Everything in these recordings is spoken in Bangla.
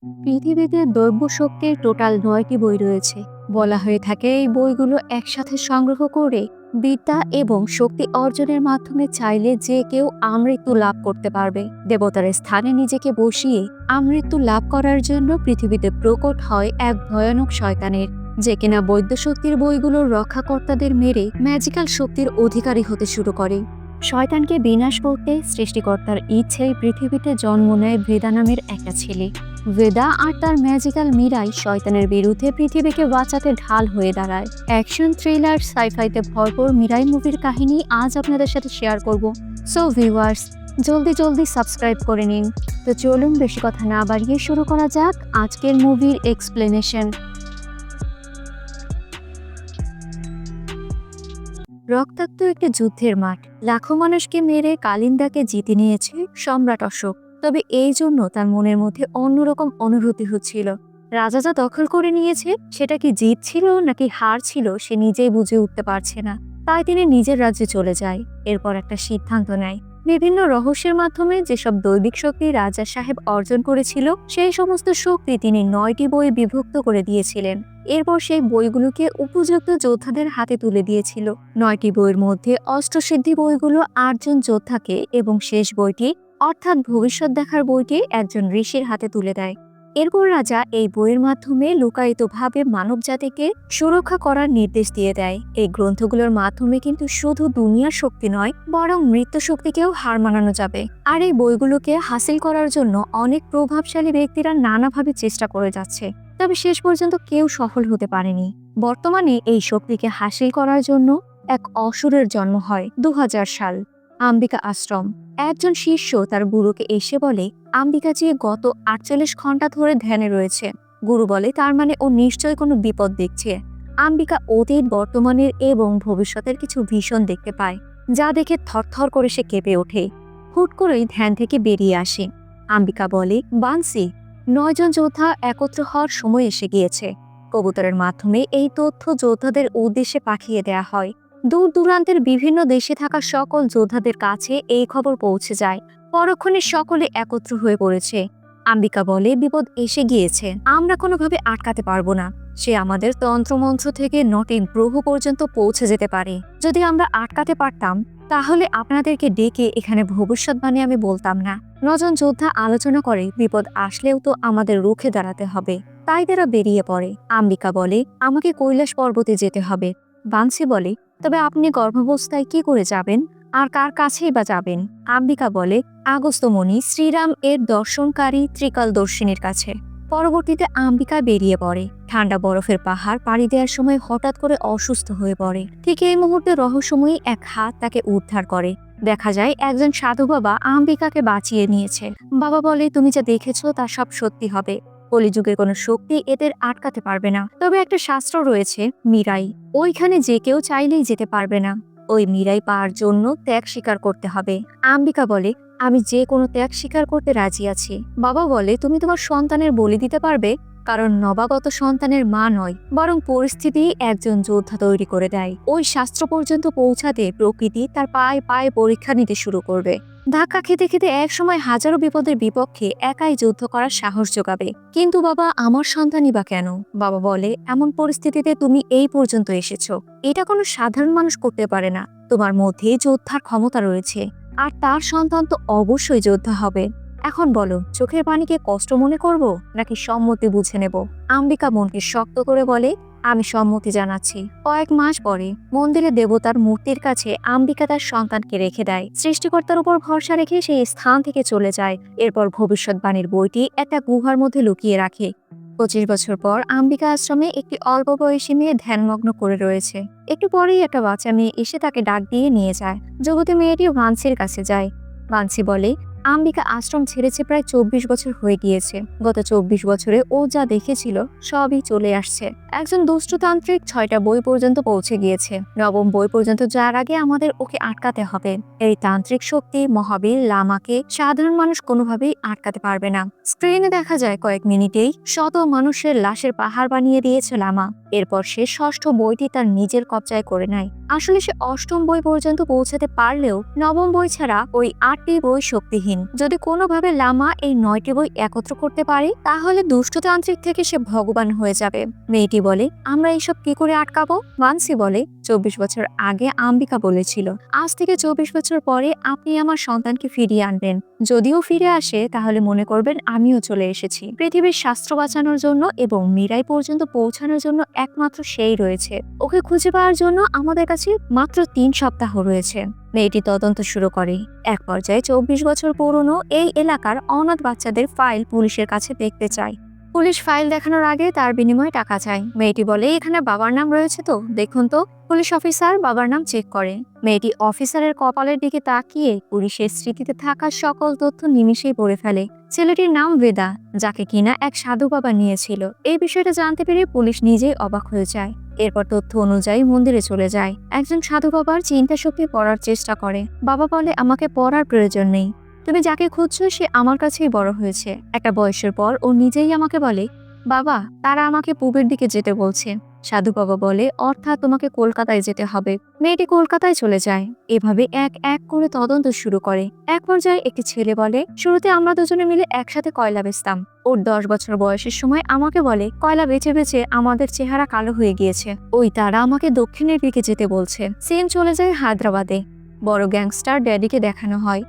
পৃথিবীতে দৈব শক্তির টোটাল ৯টি বই রয়েছে। বলা হয়ে থাকে এই বইগুলো একসাথে সংগ্রহ করে বিদ্যা এবং শক্তি অর্জনের মাধ্যমে চাইলে যে কেউ আমৃত্যু লাভ করতে পারবে। দেবতার স্থানে নিজেকে বসিয়ে আমৃত্যু লাভ করার জন্য পৃথিবীতে প্রকট হয় এক ভয়ানক শয়তানের, যে কিনা বৈদ্য শক্তির বইগুলোর রক্ষাকর্তাদের মেরে ম্যাজিক্যাল শক্তির অধিকারী হতে শুরু করে। শয়তানকে বিনাশ করতে সৃষ্টিকর্তার ইচ্ছেই পৃথিবীতে জন্ম নেয় ভেদা নামের একটা ছেলে। ভেদা আর তার ম্যাজিক্যাল মীরাই শয়তানের বিরুদ্ধে পৃথিবীকে বাঁচাতে ঢাল হয়ে দাঁড়ায়। অ্যাকশন থ্রিলার সাইফাইতে ভরপুর মিরাই মুভির কাহিনী আজ আপনাদের সাথে শেয়ার করব। সো ভিউয়ার্স, জলদি জলদি সাবস্ক্রাইব করে নিন। তো চলুন বেশি কথা না বাড়িয়ে শুরু করা যাক আজকের মুভির এক্সপ্লেনেশন। রক্তাক্ত একটা যুদ্ধের মাঠ, লাখো মানুষকে মেরে কালিন্দাকে জিতে নিয়েছে সম্রাট অশোক। তবে এই জন্য তার মনের মধ্যে অন্যরকম অনুভূতি হচ্ছিল। রাজা যা দখল করে নিয়েছে সেটা কি জিত ছিল নাকি হার ছিল সে নিজেই বুঝে উঠতে পারছে না। তাই তিনি নিজের রাজ্যে চলে যায়। এরপর একটা সিদ্ধান্ত নেয়, বিভিন্ন রহস্যের মাধ্যমে যেসব দৈবিক শক্তি রাজা সাহেব অর্জন করেছিল সেই সমস্ত শক্তি তিনি ৯টি বইয়ে বিভক্ত করে দিয়েছিলেন। এরপর সেই বইগুলোকে উপযুক্ত যোদ্ধাদের হাতে তুলে দিয়েছিল। ৯টি বইয়ের মধ্যে অষ্টসিদ্ধি বইগুলো ৮জন যোদ্ধাকে এবং শেষ বইটি অর্থাৎ ভবিষ্যৎ দেখার বইটি একজন ঋষির হাতে তুলে দেয়। এরপর রাজা এই বইয়ের মাধ্যমে লুকায়িতভাবে মানব জাতিকে সুরক্ষা করার নির্দেশ দিয়ে দেয়। এই গ্রন্থগুলোর মাধ্যমে কিন্তু শুধু দুনিয়ার শক্তি নয়, বরং মৃত্যু শক্তিকেও হার মানানো যাবে। আর এই বইগুলোকে হাসিল করার জন্য অনেক প্রভাবশালী ব্যক্তিরা নানাভাবে চেষ্টা করে যাচ্ছে, তবে শেষ পর্যন্ত কেউ সফল হতে পারেনি। বর্তমানে এই শক্তিকে হাসিল করার জন্য এক অসুরের জন্ম হয় ২০০০ সাল, আম্বিকা আশ্রম। একজন শিষ্য তার গুরুকে এসে বলে আম্বিকা যে গত ৪৮ ঘন্টা ধরে ধ্যানে রয়েছে। গুরু বলে তার মানে ও নিশ্চয়ই কোনো বিপদ দেখছে। আম্বিকা অতীত, বর্তমানের এবং ভবিষ্যতের কিছু ভীষণ দেখতে পায়, যা দেখে থরথর করে সে কেঁপে ওঠে। হুট করেই ধ্যান থেকে বেরিয়ে আসে। আম্বিকা বলে, বানসি, ৯ জন যোদ্ধা একত্র হওয়ার সময় এসে গিয়েছে। কবুতরের মাধ্যমে এই তথ্য যোদ্ধাদের উদ্দেশ্যে পাঠিয়ে দেয়া হয়। দূর দূরান্তের বিভিন্ন দেশে থাকা সকল যোদ্ধাদের কাছে এই খবর পৌঁছে যায়। পরক্ষণে সকলে একত্র হয়ে পড়েছে। আম্বিকা বলে, বিপদ এসে গিয়েছে, আমরা কোনোভাবে আটকাতে পারবো না। সে আমাদের তন্ত্রমন্ত্র থেকে ৯টি গ্রহ পর্যন্ত পৌঁছে যেতে পারে। যদি আমরা আটকাতে পারতাম তাহলে আপনাদেরকে ডেকে এখানে ভবিষ্যৎবাণী আমি বলতাম না। ৯ জন যোদ্ধা আলোচনা করে বিপদ আসলেও তো আমাদের রুখে দাঁড়াতে হবে। তাই তারা বেরিয়ে পড়ে। আম্বিকা বলে, আমাকে কৈলাস পর্বতে যেতে হবে। বানসি বলে, তবে আপনি গর্ভাবস্থায় কি করে যাবেন আর কার কাছেই বা যাবেন? আম্বিকা বলে, আগস্ত্যমণি শ্রীরাম এর দর্শনকারী ত্রিকালদর্শিনীর কাছে। পরবর্তীতে আম্বিকা বেরিয়ে পড়ে। ঠান্ডা বরফের পাহাড় পাড়ি দেওয়ার সময় হঠাৎ করে অসুস্থ হয়ে পড়ে। ঠিক এই মুহূর্তে রহস্যময়ী এক হাত তাকে উদ্ধার করে। দেখা যায় একজন সাধু বাবা আম্বিকাকে বাঁচিয়ে নিয়েছে। বাবা বলে, তুমি যা দেখেছো তা সব সত্যি হবে। কলিযুগের কোনো শক্তি এদের আটকাতে পারবে না। তবে একটা শাস্ত্র রয়েছে, মিরাই, ওইখানে যে কেউ চাইলেই যেতে পারবে না। ওই মিরাই পাওয়ার জন্য ত্যাগ স্বীকার করতে হবে। আম্বিকা বলে, আমি যে কোনো ত্যাগ স্বীকার করতে রাজি আছি। বাবা বলে, তুমি তোমার সন্তানের বলি দিতে পারবে, কারণ নবাগত সন্তানের মা নয়, বরং পরিস্থিতি একজন যোদ্ধা তৈরি করে দেয়। ওই শাস্ত্র পর্যন্ত পৌঁছাতে প্রকৃতি তার পায়ে পায়ে পরীক্ষা নিতে শুরু করবে। ধাক্কা খেতে খেতে এক সময় হাজারো বিপদের বিপক্ষে একাই যুদ্ধ করার সাহস যোগাবে। কিন্তু বাবা, আমার সন্তানই বা কেন? বাবা বলে, এমন পরিস্থিতিতে তুমি এই পর্যন্ত এসেছো, এটা কোনো সাধারণ মানুষ করতে পারে না। তোমার মধ্যে যোদ্ধার ক্ষমতা রয়েছে, আর তার সন্তান তো অবশ্যই যোদ্ধা হবে। এখন বলো, চোখের পানিকে কষ্ট মনে করব নাকি সম্মতি বুঝে নেব? আম্বিকা মনকে শক্ত করে বলে, আমি সম্মতি জানাচ্ছি। কয়েক মাস পরে মন্দিরে দেবতার মূর্তির কাছে আম্বিকা তার সন্তানকে রেখে দেয়। সৃষ্টিকর্তার উপর ভরসা রেখে সেই স্থান থেকে চলে যায়। এরপর ভবিষ্যৎবাণীর বইটি একটা গুহার মধ্যে লুকিয়ে রাখে। ২৫ বছর পর আম্বিকা আশ্রমে একটি অল্প বয়সী মেয়ে ধ্যানমগ্ন করে রয়েছে। একটু পরেই একটা বাচ্চা মেয়ে এসে তাকে ডাক দিয়ে নিয়ে যায়। জগতী মেয়েটি বানসির কাছে যায়। বানসি বলে, আম্বিকা আশ্রম ছেড়েছে প্রায় ২৪ বছর হয়ে গিয়েছে। গত ২৪ বছরে ও যা দেখেছিল সবই চলে আসছে। একজন দুষ্টতান্ত্রিক ৬টা বই পর্যন্ত পৌঁছে গিয়েছে। ৯ম বই পর্যন্ত যাওয়ার আগে আমাদের ওকে আটকাতে হবে। এই তান্ত্রিক শক্তি মহাবীর লামাকে সাধারণ মানুষ কোনোভাবেই আটকাতে পারবে না। স্ক্রিনে দেখা যায় কয়েক মিনিটেই শত মানুষের লাশের পাহাড় বানিয়ে দিয়েছে লামা। এরপর সে ৬ষ্ঠ বইটি তার নিজের কবজায় করে নেয়। আসলে সে ৮ম বই পর্যন্ত পৌঁছাতে পারলেও ৯ম বই ছাড়া ওই ৮টি বই শক্তিহীন। অন্তহীন। যদি কোনোভাবে লামা এই 9টি বই একত্র করতে পারে তাহলে দুষ্টতান্ত্রিক থেকে সে ভগবান হয়ে যাবে। মেয়েটি বলে, আমরা এইসব কি করে আটকাবো? মানসি বলে, 24 বছর আগে আম্বিকা বলেছিল, আজ থেকে 24 বছর পরে আপনি আমার সন্তানকে ফিরিয়ে আনবেন। যদিও ফিরে আসে তাহলে মনে করবেন আমিও চলে এসেছি। পৃথিবীর শাস্ত্র বাঁচানোর জন্য এবং মীরাই পর্যন্ত পৌঁছানোর জন্য একমাত্র সেই রয়েছে। ওকে খুঁজে পাওয়ার জন্য আমাদের কাছে মাত্র 3 সপ্তাহ রয়েছে। মেয়েটি তদন্ত শুরু করে। এক পর্যায়ে 24 বছর পুরনো এই এলাকার অনাথ বাচ্চাদের ফাইল পুলিশের কাছে দেখতে চায়। পুলিশ ফাইল দেখানোর আগে তার বিনিময়ে টাকা চায়। মেয়েটি বলে, এখানে বাবার নাম রয়েছে তো, দেখুন তো। পুলিশ অফিসার বাবার নাম চেক করে। মেয়েটি অফিসারের কপালের দিকে তাকিয়ে পুলিশের স্মৃতিতে থাকা সকল তথ্য নিমিষেই পড়ে ফেলে। ছেলেটির নাম বেদা, যাকে কিনা এক সাধু বাবা নিয়েছিল। এই বিষয়টা জানতে পেরে পুলিশ নিজেই অবাক হয়ে যায়। এরপর তথ্য অনুযায়ী মন্দিরে চলে যায়। একজন সাধু বাবার চিন্তা শক্তি পড়ার চেষ্টা করে। বাবা বলে, আমাকে পড়ার প্রয়োজন নেই, তুমি যাকে খুঁজছো সে আমার কাছেই বড় হয়েছে। একটা বয়সের পর ও নিজেই আমাকে বলে, বাবা তারা আমাকে পূবের দিকে যেতে বলছে। সাধু বাবা বলে, অর্থাৎ তোমাকে কলকাতায় যেতে হবে। মেয়েটি কলকাতায় চলে যায়। এভাবে এক এক করে তদন্ত শুরু করে। এক পর্যায়ে একটি ছেলে বলে, শুরুতে আমরা দুজনে মিলে একসাথে কয়লা বেচতাম। ওর 10 বছর বয়সের সময় আমাকে বলে, কয়লা বেচে বেচে আমাদের চেহারা কালো হয়ে গিয়েছে। ওই তারা আমাকে দক্ষিণের দিকে যেতে বলছে। সিন চলে যায় হায়দ্রাবাদে। বড় গ্যাংস্টার ড্যাডিকে দেখানো হয়,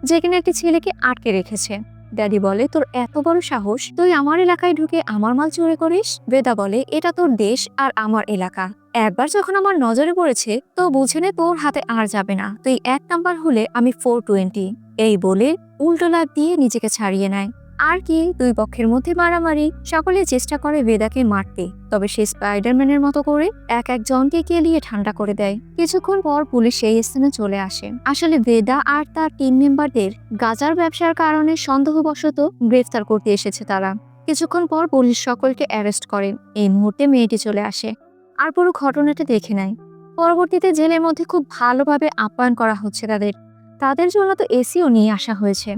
যেখানে একটি ছেলেকে আটকে রেখেছে। ড্যাডি বলে, তোর এত বড় সাহস, তুই আমার এলাকায় ঢুকে আমার মাল চুরি করিস? বেদা বলে, এটা তোর দেশ আর আমার এলাকা। একবার যখন আমার নজরে পড়েছে তো বুঝে নে তোর হাতে আর যাবে না। তুই 1 নাম্বার হলে আমি 420। এই বলে উল্টো লাফ দিয়ে নিজেকে ছাড়িয়ে নেয়। আর কি, দুই পক্ষের মধ্যে মারামারি। সকলে চেষ্টা করে বেদাকে মারতে, তবে সে স্পাইডারম্যানের মতো করে এক একজনকে কেলিয়ে ঠান্ডা করে দেয়। কিছুক্ষণ পর পুলিশ সেই স্থানে চলে আসে। আসলে বেদা আর তার টিম মেম্বারদের গাঁজার ব্যবসার কারণে সন্দেহবশত গ্রেফতার করতে এসেছে তারা। কিছুক্ষণ পর পুলিশ সকলকে অ্যারেস্ট করে। এই মুহূর্তে মেয়েটি চলে আসে আর পুরো ঘটনাটা দেখে নেয়। পরবর্তীতে জেলের মধ্যে খুব ভালোভাবে আপ্যায়ন করা হচ্ছে তাদের। তাদের জন্য তো এসিও নিয়ে আসা হয়েছে।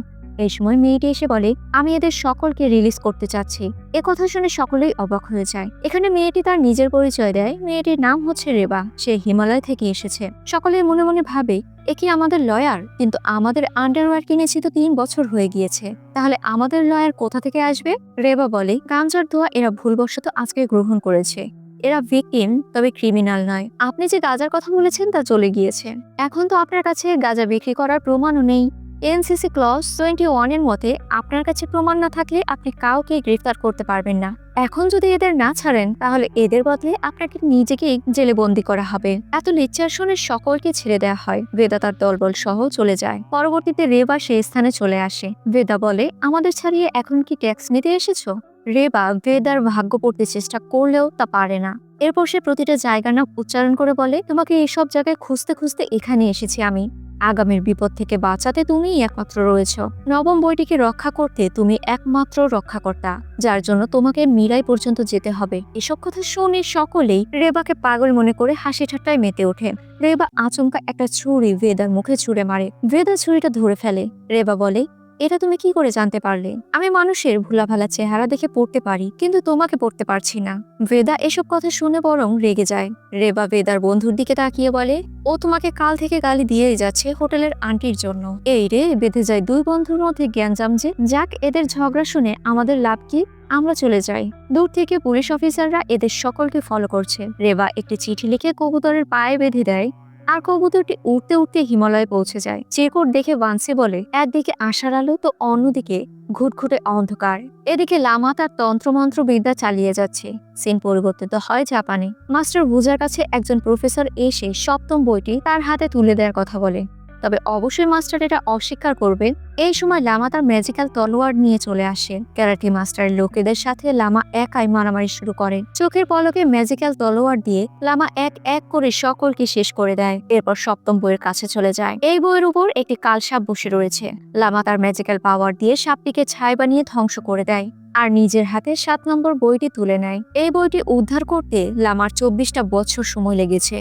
এই সময় মেয়েটি এসে বলে, আমি এদের সকলকে রিলিজ করতে চাচ্ছি। এ কথা শুনে সকলেই অবাক হয়ে যায়। এখানে মেয়েটি তার নিজের পরিচয় দেয়। মেয়েটির নাম হচ্ছে রেবা। সে হিমালয় থেকে এসেছে। সকলেই মনে মনে ভাবে, এ কি আমাদের লয়ার? কিন্তু আমাদের আন্ডারওয়্যার কিনেছি তো 3 বছর হয়ে গিয়েছে, তাহলে আমাদের লয়ার কোথা থেকে আসবে? রেবা বলে, গাঞ্জার দোয়া এরা ভুলবশত আজকে গ্রহণ করেছে। এরা ভিকটিম, তবে ক্রিমিনাল নয়। আপনি যে গাঁজার কথা বলেছেন তা চলে গিয়েছে। এখন তো আপনার কাছে গাঁজা বিক্রি করার প্রমাণও নেই। এনসিসি ক্লজ 21 এর মতে আপনার কাছে প্রমাণ না থাকলে আপনি কাউকে গ্রেফতার করতে পারবেন না। এখন যদি এদের না ছাড়েন তাহলে এদের বদলে আপনাকে নিজেকেই জেলে বন্দি করা হবে। এত লেকচার শুনে সকলকে ছেড়ে দেওয়া হয়। বেদা তার দলবল সহ চলে যায়। পরবর্তীতে রেবা সেই স্থানে চলে আসে। বেদা বলে, আমাদের ছাড়িয়ে এখন কি ট্যাক্স নিতে এসেছো? রেবা বেদার ভাগ্য পড়তে চেষ্টা করলেও তা পারে না। এরপর সে প্রতিটা জায়গার নাম উচ্চারণ করে বলে, তোমাকে এইসব জায়গায় খুঁজতে খুঁজতে এখানে এসেছি আমি। আগামীর বিপদ থেকে বাঁচাতে তুমিই একমাত্র রয়েছ। নবম বইটিকে রক্ষা করতে তুমি একমাত্র রক্ষাকর্তা, যার জন্য তোমাকে মীরাই পর্যন্ত যেতে হবে। এসব কথা শুনে সকলেই রেবাকে পাগল মনে করে হাসি ঠাট্টায় মেতে ওঠে। রেবা আচমকা একটা ছুরি বেদার মুখে ছুঁড়ে মারে। বেদা ছুরিটা ধরে ফেলে। রেবা বলে, এটা তুমি কি করে জানতে পারলে? আমি মানুষের ভোলাভালা চেহারা দেখে পড়তে পারি, কিন্তু তোমাকে পড়তে পারছি না। বেদা এসব কথা শুনে বরং রেগে যায়। রেবা বেদার বন্ধুর দিকে তাকিয়ে বলে, ও তোমাকে কাল থেকে গালি দিয়েই যাচ্ছে হোটেলের আন্টির জন্য। এই রে, বেঁধে যায় দুই বন্ধুর মধ্যে জ্ঞানজাম যে। যাক, এদের ঝগড়া শুনে আমাদের লাভ কি? আমরা চলে যাই। দূর থেকে পুলিশ অফিসাররা এদের সকলকে ফলো করছে। রেবা একটি চিঠি লিখে কবুতরের পায়ে বেঁধে দেয় আর কবুতরটি উড়তে উড়তে হিমালয়ে পৌঁছে যায়। চিরকুট দেখে বান্সি বলে, একদিকে আশার আলো তো অন্যদিকে ঘুটঘুটে অন্ধকার। এদিকে লামা তার তন্ত্রমন্ত্র বিদ্যা চালিয়ে যাচ্ছে। সিন পরিবর্তিত হয় জাপানে। মাস্টার বুজার কাছে একজন প্রফেসর এসে 7ম বইটি তার হাতে তুলে দেওয়ার কথা বলে, তবে অবশ্যই মাস্টার এটা অস্বীকার করবেন। এই সময় লামা তার ম্যাজিক্যাল তলোয়ার নিয়ে চলে আসে। ক্যারাটে মাস্টারের লোকেদের সাথে লামা একাই মারামারি শুরু করে। চোখের পলকে ম্যাজিক্যাল তলোয়ার দিয়ে লামা এক এক করে সকলকে শেষ করে দেয়। এরপর 7ম বইয়ের কাছে চলে যায়। এই বইয়ের উপর একটি কালসাপ বসে রয়েছে। লামা তার ম্যাজিক্যাল পাওয়ার দিয়ে সাপটিকে ছাই বানিয়ে ধ্বংস করে দেয় আর নিজের হাতে 7 নম্বর বইটি তুলে নেয়। এই বইটি উদ্ধার করতে লামার 24টা বছর সময় লেগেছে,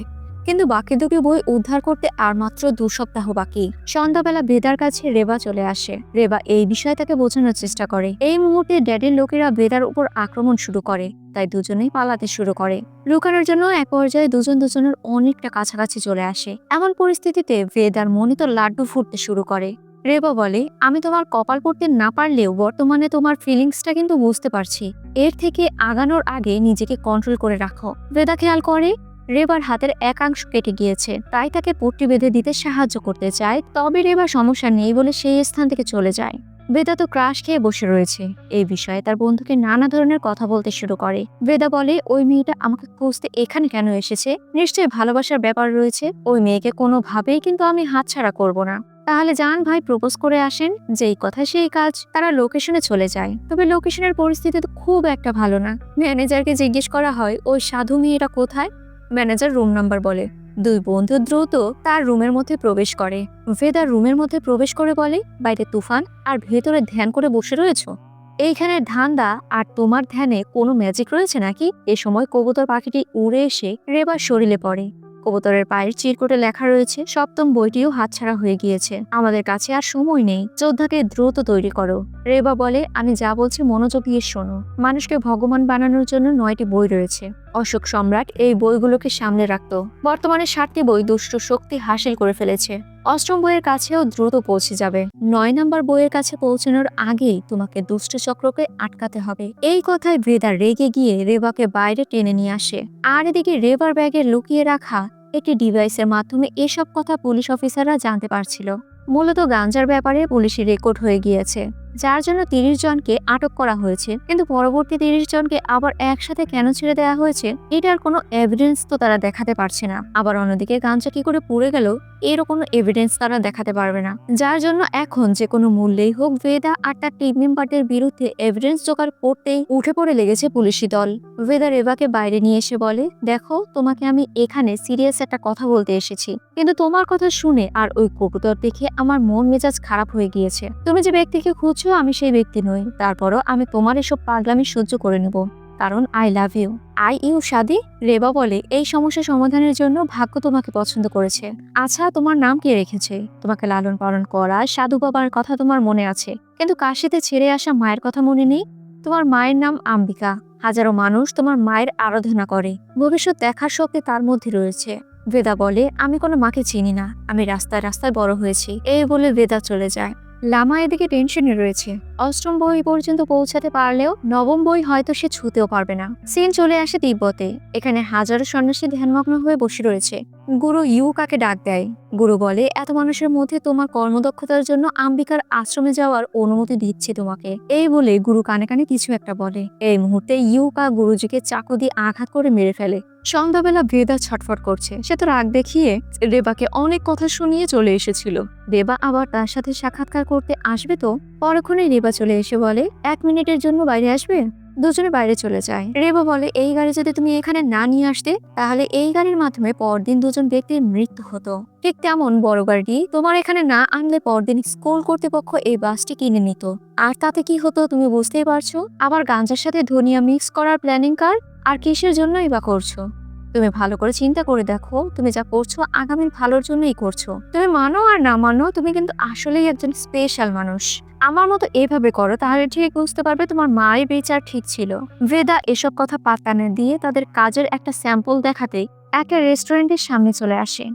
কিন্তু বাকি দুটি বই উদ্ধার করতে আর মাত্র 2 সপ্তাহ বাকি। সন্ধ্যাবেলা বেদার কাছে রেবা চলে আসে। রেবা এই বিষয়ে তাকে বোঝানোর চেষ্টা করে। এই মুহূর্তে ড্যাডির লোকেরা বেদার উপর আক্রমণ শুরু করে, তাই দুজনেই পালাতে শুরু করে। লুকানোর জন্য এক পর্যায়ে দুজন দুজনের অনেকটা কাছাকাছি চলে আসে। এমন পরিস্থিতিতে বেদার মনে তো লাড্ডু ফুটতে শুরু করে। রেবা বলে, আমি তোমার কপাল পড়তে না পারলেও বর্তমানে তোমার ফিলিংসটা কিন্তু বুঝতে পারছি। এর থেকে আগানোর আগে নিজেকে কন্ট্রোল করে রাখো। বেদা খেয়াল করে রেবার হাতের একাংশ কেটে গিয়েছে, তাই তাকে পট্টি বেঁধে দিতে সাহায্য করতে চায়। তবে রেবার সমস্যা নেই বলে সেই স্থান থেকে চলে যায়। বেদা তো ক্রাশ খেয়ে বসে রয়েছে। এই বিষয়ে তার বন্ধুকে নানা ধরনের কথা বলতে শুরু করে। বেদা বলে, ওই মেয়েটা আমাকে খুঁজতে এখানে কেন এসেছে? নিশ্চয়ই ভালোবাসার ব্যাপার রয়েছে। ওই মেয়েকে কোনোভাবেই কিন্তু আমি হাতছাড়া করব না। তাহলে যান ভাই, প্রপোজ করে আসেন। যেই কথা সেই কাজ। তারা লোকেশনে চলে যায়। তবে লোকেশনের পরিস্থিতি তো খুব একটা ভালো না। ম্যানেজারকে জিজ্ঞেস করা হয়, ওই সাধু মেয়েটা কোথায়? ম্যানেজার রুম নাম্বার বলে। দুই বন্ধু দ্রুত তার রুমের মধ্যে প্রবেশ করে। ভেদা রুমের মধ্যে প্রবেশ করে বলে, বাইরে তুফান আর ভেতরে ধ্যান করে বসে রয়েছো? এইখানে ধান্দা আর তোমার ধ্যানে কোনো ম্যাজিক রয়েছে নাকি? এ সময় কবুতর পাখিটি উড়ে এসে রেবার শরীরে পড়ে। কবুতরের পায়ের চিরকুটে লেখা রয়েছে, সপ্তম বইটিও হাতছাড়া হয়ে গিয়েছে। আমাদের কাছে আর সময় নেই, যোদ্ধাকে দ্রুত তৈরি করো। রেবা বলে, আমি যা বলছি মনোযোগ দিয়ে শোনো। মানুষকে ভগবান বানানোর জন্য 9টি বই রয়েছে। অশোক সম্রাট এই বইগুলোকে সামনে রাখত। বর্তমানে 7টি বই দুষ্ট শক্তি হাসিল করে ফেলেছে। অষ্টম বইয়ের কাছেও দ্রুত পৌঁছে যাবে। 9 নম্বর বইয়ের কাছে পৌঁছানোর আগেই তোমাকে দুষ্ট চক্রকে আটকাতে হবে। এই কথায় ভেদা রেগে গিয়ে রেবাকে বাইরে টেনে নিয়ে আসে। আর এদিকে রেবার ব্যাগে লুকিয়ে রাখা একটি ডিভাইসের মাধ্যমে এসব কথা পুলিশ অফিসাররা জানতে পারছিল। মূলত গাঞ্জার ব্যাপারে পুলিশি রেকর্ড হয়ে গিয়েছে, যার জন্য 30 জনকে আটক করা হয়েছে। কিন্তু পরবর্তী 30 জনকে আবার একসাথে কেন ছেড়ে দেওয়া হয়েছে, এটার কোনো এভিডেন্স তো তারা দেখাতে পারছে না। আবার অন্যদিকে গাঞ্জা কি করে পুড়ে গেল, এরও কোনো এভিডেন্স তারা দেখাতে পারবে না। যার জন্য এখন যে কোনো মূল্যেই হোক ভেদা আর তার টিম মেম্বারদের বিরুদ্ধে এভিডেন্স জোগাড় করতেই উঠে পড়ে লেগেছে পুলিশি দল। ভেদা রেবাকে বাইরে নিয়ে এসে বলে, দেখো, তোমাকে আমি এখানে সিরিয়াস একটা কথা বলতে এসেছি, কিন্তু তোমার কথা শুনে আর ওই কবুতর দেখে আমার মন মেজাজ খারাপ হয়ে গিয়েছে। তুমি যে ব্যক্তিকে খুঁজছো আমি সেই ব্যক্তি নই। তারপরও আমি তোমার এসব পাগলামি সহ্য করে নেব, কারণ আই লাভ ইউ। শাদি। রেবা বলে, এই সমস্যা সমাধানের জন্য ভাগ্য তোমাকে পছন্দ করেছে। আচ্ছা, তোমার নাম কে রেখেছে? তোমাকে লালন পালন করা সাধু বাবার কথা তোমার মনে আছে, কিন্তু কাশিতে ছেড়ে আসা মায়ের কথা মনে নেই? তোমার মায়ের নাম আম্বিকা। হাজারো মানুষ তোমার মায়ের আরাধনা করে। ভবিষ্যৎ দেখার শক্তি তার মধ্যে রয়েছে। বেদা বলে, আমি কোনো মাকে চিনি না, আমি রাস্তায় রাস্তায় বড় হয়েছি। এই বলে বেদা চলে যায়। লামা এদিকে টেনশনে রয়েছে। অষ্টম বই পর্যন্ত পৌঁছাতে পারলেও নবম বই হয়তো সে ছুঁতেও পারবে না। সিন চলে আসে তিব্বতে। এখানে হাজারো সন্ন্যাসী ধ্যানমগ্ন হয়ে বসে রয়েছে। গুরু ইউকাকে ডাক দেয়। গুরু বলে, এত মানুষের মধ্যে তোমার কর্মদক্ষতার জন্য আম্বিকার আশ্রমে যাওয়ার অনুমতি দিচ্ছি তোমাকে। এই বলে গুরু কানে কানে কিছু একটা বলে। এই মুহূর্তে ইউকা গুরুজিকে চাকু দিয়ে আঘাত করে মেরে ফেলে। সন্ধ্যাবেলা ভেদা ছটফট করছে। সে তো রাগ দেখিয়ে রেবাকে অনেক কথা শুনিয়ে চলে এসেছিল। রেবা আবার তার সাথে সাক্ষাৎকার করতে আসবে তো। পরক্ষণে রেবা চলে এসে বলে, 1 মিনিটের জন্য বাইরে আসবে? দুজনে বাইরে চলে যায়। রেবা বলে, এই গাড়ি যদি তুমি এখানে না নিয়ে আসতে, তাহলে এই গাড়ির মাধ্যমে পরদিন দুজন ব্যক্তির মৃত্যু হতো। ঠিক তেমন বড় গাড়ি তোমার এখানে না আনলে পরদিন স্কুল কর্তৃপক্ষ এই বাসটি কিনে নিত। আর তাতে কি হতো তুমি বুঝতেই পারছো। আবার গাঞ্জার সাথে ধনিয়া মিক্স করার প্ল্যানিং কার? আর কিসের জন্যই বা করছো? তুমি ভালো করে চিন্তা করে দেখো, তুমি যা করছো আগামীর ভালোর জন্যই করছো। তুমি মানো আর না মানো, তুমি কিন্তু আসলেই একজন স্পেশাল মানুষ। আমার মতো এভাবে করো, তাহলে ঠিক বুঝতে পারবে তোমার মায়ের বিচার ঠিক ছিল। ভেদা এসব কথা পাত্তা না দিয়ে তাদের কাজের একটা স্যাম্পল দেখাতে একটা রেস্টুরেন্টের সামনে চলে আসে।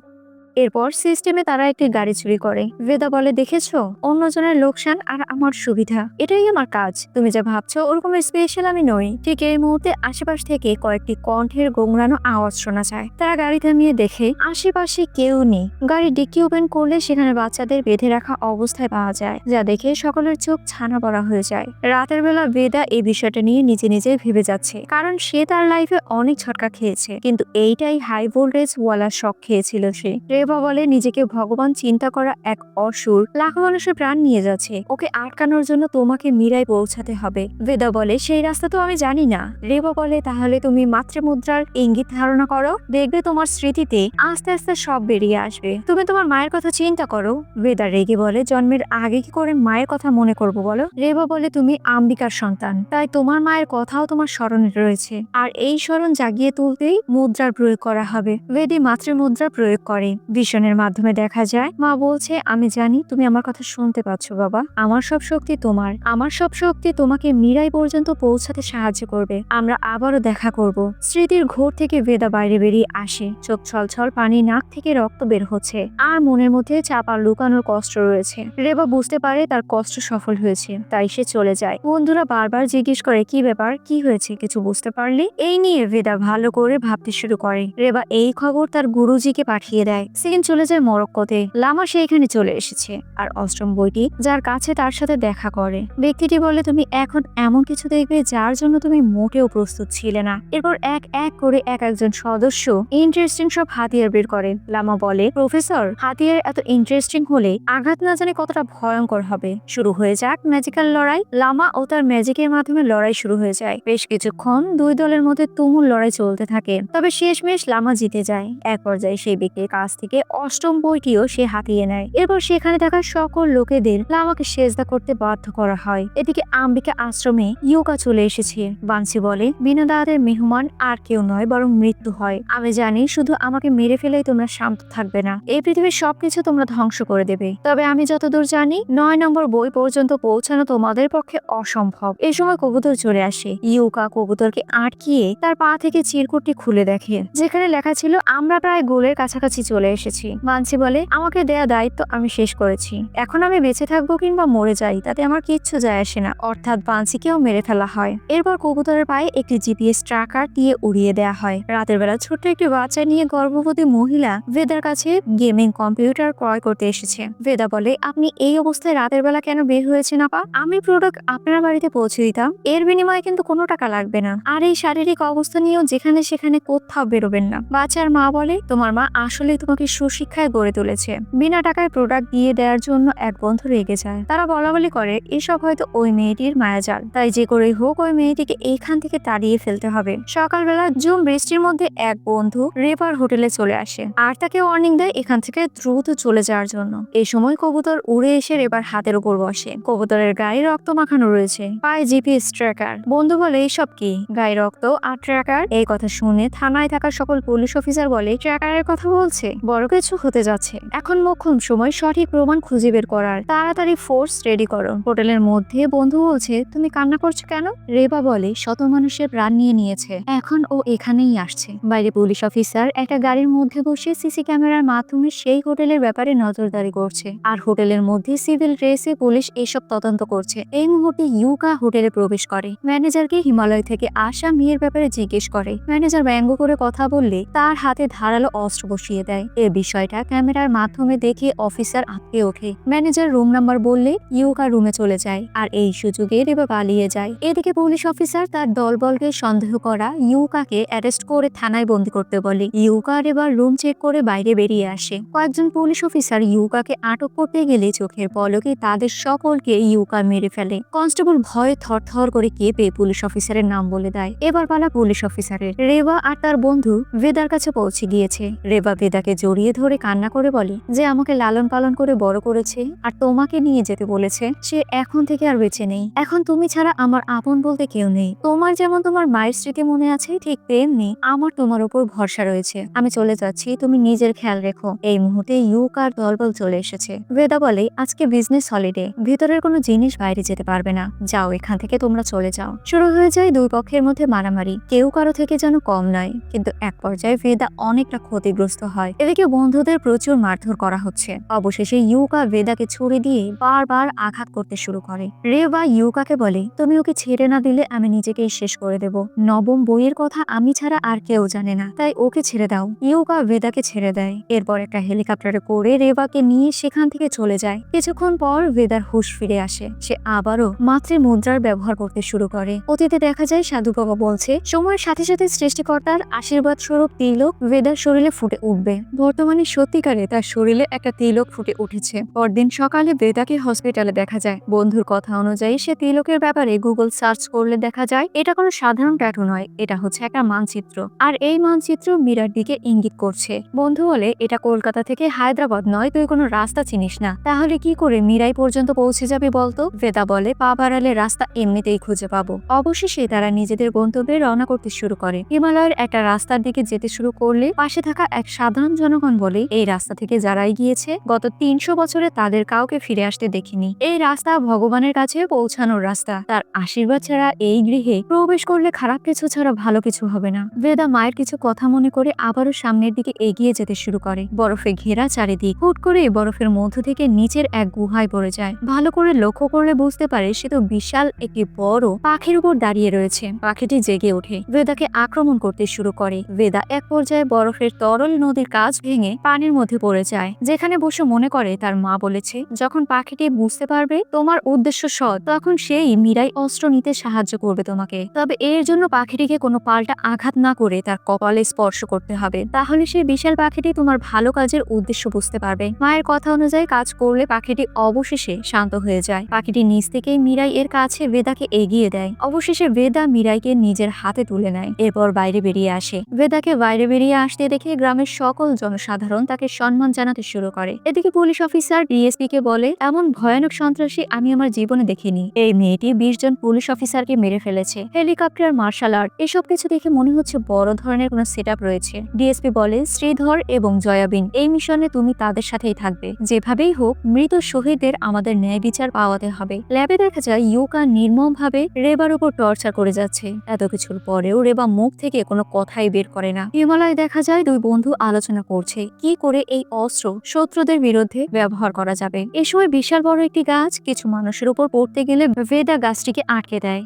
এরপর সিস্টেমে তারা একটি গাড়ি চুরি করে। ভেদা বলে, দেখেছো, অন্যজনের লোকসান আর আমার সুবিধা, এটাই আমার কাজ। তুমি যা ভাবছো ওরকম স্পেশাল আমি নই। ঠিক এই মুহূর্তে আশেপাশ থেকে কয়েকটি কণ্ঠের গোংরানো আওয়াজ শোনা যায়। তারা গাড়ি থামিয়ে দেখে আশেপাশে কেউ নেই। গাড়ির ডিক্কি ওপেন করলে সেখানে বাচ্চাদের বেঁধে রাখা অবস্থায় পাওয়া যায়, যা দেখে সকলের চোখ ছানা পড়া হয়ে যায়। রাতের বেলা ভেদা এই বিষয়টা নিয়ে নিজে নিজে ভেবে যাচ্ছে, কারণ সে তার লাইফে অনেক ঝটকা খেয়েছে, কিন্তু এইটাই হাই ভোল্টেজ ওয়ালা শক খেয়েছিল সে। রেবা বলে, নিজেকে ভগবান চিন্তা করা এক অসুর লাখো মানুষের প্রাণ নিয়ে যাচ্ছে। ওকে আটকানোর জন্য তোমাকে মীরায় পৌঁছাতে হবে। ভেদা বলে, সেই রাস্তা তো আমি জানি না। রেবা বলে, তাহলে তুমি মাতৃমুদ্রার ইঙ্গিত ধারণা করো, দেখবে তোমার স্মৃতিতে আস্তে আস্তে সব বেরিয়ে আসবে। তুমি তোমার মায়ের কথা চিন্তা করো। ভেদা রেগে বলে, জন্মের আগে কি করে মায়ের কথা মনে করবো বলো? রেবা বলে, তুমি আম্বিকার সন্তান, তাই তোমার মায়ের কথাও তোমার স্মরণে রয়েছে। আর এই স্মরণ জাগিয়ে তুলতেই মুদ্রার প্রয়োগ করা হবে। ভেদি মাতৃমুদ্রা প্রয়োগ করে। ভিশনের মাধ্যমে দেখা যায় মা বলছে, আমি জানি তুমি আমার কথা শুনতে পাচ্ছ বাবা, আমার সব শক্তি তোমার, আমার সব শক্তি তোমাকে মীরাই পর্যন্ত পৌঁছাতে সাহায্য করবে, আমরা আবারও দেখা করব। স্মৃতির ঘোর থেকে বেদা বাইরে বেরিয়ে আসে, চোখ ছলছল পানি, নাক থেকে রক্ত বের হচ্ছে, আর মনের মধ্যে চাপা লুকানোর কষ্ট রয়েছে। রেবা বুঝতে পারে তার কষ্ট সফল হয়েছে, তাই সে চলে যায়। বন্ধুরা বারবার জিজ্ঞেস করে, কি ব্যাপার, কি হয়েছে, কিছু বুঝতে পারলি? এই নিয়ে বেদা ভালো করে ভাবতে শুরু করে। রেবা এই খবর তার গুরুজিকে পাঠিয়ে দেয়। সেকেন্ড চলে যায় মরক্কোতে। লামা সেইখানে চলে এসেছে, আর অষ্টম বইটি যার কাছে তার সাথে দেখা করে। ব্যক্তিটি বলে, তুমি এখন এমন কিছু দেখবে যার জন্য তুমি মোটেও প্রস্তুত ছিলে না। এরপর এক এক করে একজন সদস্য ইন্টারেস্টিং সব হাতিয়ার বের করে। লামা বলে, প্রফেসর, হাতিয়ার এত ইন্টারেস্টিং হলে আঘাত না জানে কতটা ভয়ঙ্কর হবে। শুরু হয়ে যাক ম্যাজিক্যাল লড়াই। লামা ও তার ম্যাজিকের মাধ্যমে লড়াই শুরু হয়ে যায়। বেশ কিছুক্ষণ দুই দলের মধ্যে তুমুল লড়াই চলতে থাকে, তবে শেষমেশ লামা জিতে যায়। এক পর্যায়ে সেই ব্যক্তির কাছ থেকে অষ্টম বইটিও সে হাতিয়ে নেয়। এরপর সেখানে থাকা সকল লোকেদের লামাকে সেজদা করতে বাধ্য করা হয়। এদিকে আম্বিকা আশ্রমে ইউকা চলে এসেছে। বানসি বলে, বিনা দাঁতের মেহমান আর কেউ নয়, বরং মৃত্যু হয়। আমি জানি শুধু আমাকে মেরে ফেলেই তোমরা শান্ত থাকবে না, এই পৃথিবীর সবকিছু তোমরা ধ্বংস করে দেবে। তবে আমি যতদূর জানি 9 নম্বর বই পর্যন্ত পৌঁছানো তোমাদের পক্ষে অসম্ভব। এই সময় কবুতর চলে আসে। ইউকা কবুতরকে আটকিয়ে তার পা থেকে চিরকুটটি খুলে দেখে, যেখানে লেখা ছিল, আমরা প্রায় গোলের কাছাকাছি চলে এসেছি। বানসি বলে, আমাকে দেয়া দায়িত্ব আমি শেষ করেছি, এখন আমি বেঁচে থাকবো কিংবা মরে যাই তাতে আমার কিচ্ছু যায় আসে না। অর্থাৎ বানসিকেও মেরে ফেলা হয়। এরপর কবুতরের পায়ে একটি জিপিএস ট্র্যাকার দিয়ে উড়িয়ে দেয়া হয়। রাতের বেলা ছোট্ট একটি বাচ্চা নিয়ে গর্ভবতী মহিলা ভেদার কাছে গেমিং কম্পিউটার ক্রয় করতে এসেছে। ভেদা বলে, আপনি এই অবস্থায় রাতের বেলা কেন বের হয়েছেন আপা? আমি প্রোডাক্ট আপনার বাড়িতে পৌঁছে দিতাম, এর বিনিময়ে কিন্তু কোনো টাকা লাগবে না, আর এই শারীরিক অবস্থা নিয়েও যেখানে সেখানে কোথাও বেরোবেন না। বাচ্চার মা বলে, তোমার মা আসলে তোমাকে সুশিক্ষায় গড়ে তুলেছে। বিনা টাকায় প্রোডাক্ট দিয়ে দেওয়ার জন্য এক বন্ধু রেগে যায়। তারা বলাবলি করে, এসব হয়তো ওই মেয়েটির মায়াজাল, তাই যে করেই হোক ওই মেয়েটিকে এইখান থেকে তাড়িয়ে ফেলতে হবে। সকালবেলা ঝুম বৃষ্টির মধ্যে এক বন্ধু রেপার হোটেলে চলে আসে, আর তাকে ওয়ার্নিং দেয় এখান থেকে দ্রুত চলে যাওয়ার জন্য। এই সময় কবুতর উড়ে এসে রেপার হাতের উপর বসে। কবুতরের গায়ে রক্ত মাখানো রয়েছে, পায়ে জিপিএস ট্র্যাকার। বন্ধু বলে, এইসব কি, গায়ে রক্ত আর ট্র্যাকার? এই কথা শুনে থানায় থাকা সকল পুলিশ অফিসার বলে, ট্র্যাকারের কথা বলছে, বড় কিছু হতে যাচ্ছে। এখন মোক্ষম সময় সঠিক প্রমাণ খুঁজে বের করার, তাড়াতাড়ি ফোর্স রেডি করো। হোটেলের মধ্যে বন্ধু বলছে, তুমি কান্না করছো কেন? রেবা বলে, শত মানুষের প্রাণ নিয়ে নিয়েছে, এখন ও এখানেই আসছে। বাইরে পুলিশ অফিসার একটা গাড়ির মধ্যে বসে সিসি ক্যামেরার মাধ্যমে সেই হোটেলের ব্যাপারে নজরদারি করছে, আর হোটেলের মধ্যে সিভিল ড্রেসে পুলিশ এসব তদন্ত করছে। এই মুহূর্তে ইউকা হোটেলে প্রবেশ করে। ম্যানেজারকে হিমালয় থেকে আসা মেয়ের ব্যাপারে জিজ্ঞেস করে। ম্যানেজার ব্যঙ্গ করে কথা বললে তার হাতে ধারালো অস্ত্র বসিয়ে দেয়। এই বিষয়টা ক্যামেরার মাধ্যমে দেখে অফিসার আটকে ওঠে। ম্যানেজার রুম নাম্বার বললে ইউকা রুমে চলে যায়, আর এই সুযোগে রেবা পালিয়ে যায়। এদিকে পুলিশ অফিসার তার দলবলকে সন্দেহ করা ইউকাকে অ্যারেস্ট করে থানায় বন্দি করতে বলে। ইউকা এবার রুম চেক করে বাইরে বেরিয়ে আসে। কয়েকজন পুলিশ অফিসার ইউকাকে আটক করতে গেলে চোখের পলকে তাদের সকলকে ইউকা মেরে ফেলে। কনস্টেবল ভয়ে থরথর করে কেঁপে পুলিশ অফিসারের নাম বলে দেয়। এবার পালা পুলিশ অফিসারের। রেবা আর তার বন্ধু ভেদার কাছে পৌঁছে গিয়েছে। রেবা ভেদাকে জড়িয়ে ধরে কান্না করে বলে যে আমাকে লালন পালন করে বড় করেছে আর তোমাকে নিয়ে যেতে বলেছে, সে এখন থেকে আর বেঁচে নেই। এখন তুমি ছাড়া আমার আপন বলতে কেউ নেই। তোমার যেমন তোমার মায়ের স্মৃতি মনে আছে, ঠিক তেমনি আমার তোমার উপর ভরসা রয়েছে। আমি চলে যাচ্ছি, তুমি নিজের খেয়াল রেখো। এই মুহূর্তে ইউকার দলবল চলে এসেছে। ভেদা বলে, আজকে বিজনেস হলিডে, ভিতরের কোনো জিনিস বাইরে যেতে পারবে না, যাও এখান থেকে তোমরা চলে যাও। শুরু হয়ে যায় দুই পক্ষের মধ্যে মারামারি, কেউ কারো থেকে যেন কম নয়। কিন্তু এক পর্যায়ে ভেদা অনেকটা ক্ষতিগ্রস্ত হয়। এদিকে বন্ধুদের প্রচুর মারধর করা হচ্ছে। অবশেষে ইউকা ভেদাকে ছুরি দিয়ে বারবার আঘাত করতে শুরু করে। রেবা ইউকাকে বলে, তুমি ওকে ছেড়ে না দিলে আমি নিজেকেই শেষ করে দেব। নবম বইয়ের কথা আমি ছাড়া আর কেউ জানে না, তাই ওকে ছেড়ে দাও। ইউকা ভেদাকে ছেড়ে দেয়। এরপর একটা হেলিকপ্টারে করে রেবাকে নিয়ে সেখান থেকে চলে যায়। কিছুক্ষণ পর ভেদার হুঁশ ফিরে আসে। সে আবারও মাতৃ মুদ্রার ব্যবহার করতে শুরু করে। অতীতে দেখা যায় সাধু বাবা বলছে, সময়ের সাথে সাথে সৃষ্টিকর্তার আশীর্বাদ স্বরূপ তিলক ভেদার শরীরে ফুটে উঠবে। বর্তমানে সত্যিকারে তার শরীরে একটা তিলক ফুটে উঠেছে। পরদিন সকালে ভেদাকে হসপিটালে দেখা যায়। বন্ধুর কথা অনুযায়ী সে তিলকের ব্যাপারে গুগল সার্চ করলে দেখা যায় এটা কোনো সাধারণ ট্যাটু নয়, এটা হচ্ছে একটা মানচিত্র। আর এই মানচিত্র মীরার দিকে ইঙ্গিত করছে। বন্ধু বলে, এটা কলকাতা থেকে হায়দ্রাবাদ নয়, তুই কোনো রাস্তা চিনিস না, তাহলে কি করে মীরাই পর্যন্ত পৌঁছে যাবে বলতো? ভেদা বলে, পা বাড়ালে রাস্তা এমনিতেই খুঁজে পাবো। অবশেষে তারা নিজেদের গন্তব্যে রওনা করতে শুরু করে। হিমালয়ের একটা রাস্তার দিকে যেতে শুরু করলে পাশে থাকা এক সাধারণ জনক ভগবান বলে এই রাস্তা থেকে যারাই গিয়েছে গত 300 বছরে তাদের কাউকে ফিরে আসতে দেখিনি। এই রাস্তা ভগবানের কাছে পৌঁছানোর রাস্তা। তার আশীর্বাদ ছাড়া এই গৃহে প্রবেশ করলে খারাপ কিছু ছাড়া ভালো কিছু হবে না। বেদা মায়ের কিছু কথা মনে করে আবারও সামনের দিকে এগিয়ে যেতে শুরু করে। বরফে ঘেরা চারিদিক। হুট করে বরফের মধ্য থেকে নিচের এক গুহায় পড়ে যায়। ভালো করে লক্ষ্য করলে বুঝতে পারে সে তো বিশাল একটি বড় পাখির উপর দাঁড়িয়ে রয়েছে। পাখিটি জেগে ওঠে, বেদাকে আক্রমণ করতে শুরু করে। বেদা এক পর্যায়ে বরফের তরল নদীর কাছ ভেঙে পানির মধ্যে পড়ে যায়, যেখানে বসে মনে করে তার মা বলেছে যখন পাখিটি বুঝতে পারবে তোমার উদ্দেশ্য সৎ তখন সেই মীরাই অস্ত্র নিতে সাহায্য করবে তোমাকে। তবে এর জন্য পাখিটিকে কোনো পাল্টা আঘাত না করে তার কপালে স্পর্শ করতে হবে, তাহলে সেই বিশাল পাখিটি তোমার ভালো কাজের উদ্দেশ্য বুঝতে পারবে। মায়ের কথা অনুযায়ী কাজ করলে পাখিটি অবশেষে শান্ত হয়ে যায়। পাখিটি নিজ থেকেই মীরাই এর কাছে বেদাকে এগিয়ে দেয়। অবশেষে বেদা মীরাইকে নিজের হাতে তুলে নেয়, এরপর বাইরে বেরিয়ে আসে। বেদাকে বাইরে বেরিয়ে আসতে দেখে গ্রামের সকল জনসাধারণ তাকে সম্মান জানাতে শুরু করে। এদিকে পুলিশ অফিসার ডিএসপি কে বলে এমন ভয়ানক সন্ত্রাসী আমি আমার জীবনে দেখিনি। এই মেয়েটি 20 জন পুলিশ অফিসারকে মেরে ফেলেছে। হেলিকপ্টার, মার্শাল আর্ট, এসব কিছু দেখে মনে হচ্ছে বড় ধরনের কোনো সেটআপ রয়েছে। ডিএসপি বলে শ্রীধর এবং জয়াবিন এই মিশনে তুমি তাদের সাথেই থাকবে। যেভাবেই হোক মৃত শহীদদের আমাদের ন্যায় বিচার পাওয়াতে হবে। ল্যাবে দেখা যায় ইউকা নির্মমভাবে রেবার উপর টর্চার করে যাচ্ছে। এত কিছুর পরেও রেবা মুখ থেকে কোনো কথাই বের করে না। হিমালয় দেখা যায় দুই বন্ধু আলোচনা করছে কি করে এই অস্ত্র শত্রুদের বিরুদ্ধে ব্যবহার করা যাবে। এ সময় বিশাল বড় একটি গাছ কিছু মানুষের উপর পড়তে গেলে ভেদা গাছটিকে আটকে দেয়।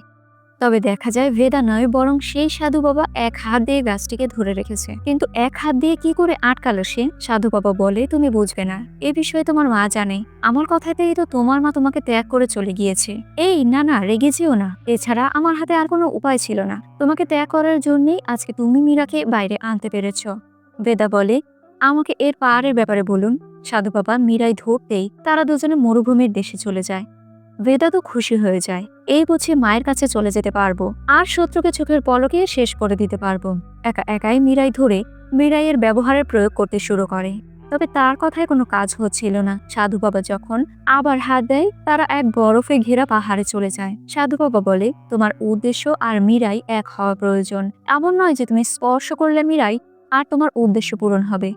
তবে দেখা যায় ভেদা নয় বরং সেই সাধু বাবা এক হাত দিয়ে গাছটিকে ধরে রেখেছে। কিন্তু এক হাত দিয়ে কি করে আটকালো সে? সাধু বাবা বলে তুমি বুঝবে না, এ বিষয়ে তোমার মা জানে। আমার কথাতেই তো তোমার মা তোমাকে ত্যাগ করে চলে গিয়েছে। এই না না, রেগে যেও না, এছাড়া আমার হাতে আর কোনো উপায় ছিল না। তোমাকে ত্যাগ করার জন্যই আজকে তুমি মীরাকে বাইরে আনতে পেরেছ। ভেদা বলে আমাকে এর পাহাড়ের ব্যাপারে বলুন। সাধু বাবা মীরাই ধরতেই তারা দুজনে মরুভূমির দেশে চলে যায়। ভেদা তো খুশি হয়ে যায়, এই বুঝে মায়ের কাছে চলে যেতে পারবো আর শত্রুকে চোখের পলকে শেষ করে দিতে পারবো। একা একাই মীরাই ধরে মীরাইয়ের ব্যবহারের প্রয়োগ করতে শুরু করে। তবে তার কথায় কোনো কাজ হচ্ছিল না। সাধু বাবা যখন আবার হাত দেয় তারা এক বরফে ঘেরা পাহাড়ে চলে যায়। সাধু বাবা বলে তোমার উদ্দেশ্য আর মীরাই এক হওয়া প্রয়োজন। এমন নয় যে তুমি স্পর্শ করলে মীরাই আর তোমার উদ্দেশ্য পূরণ হবে।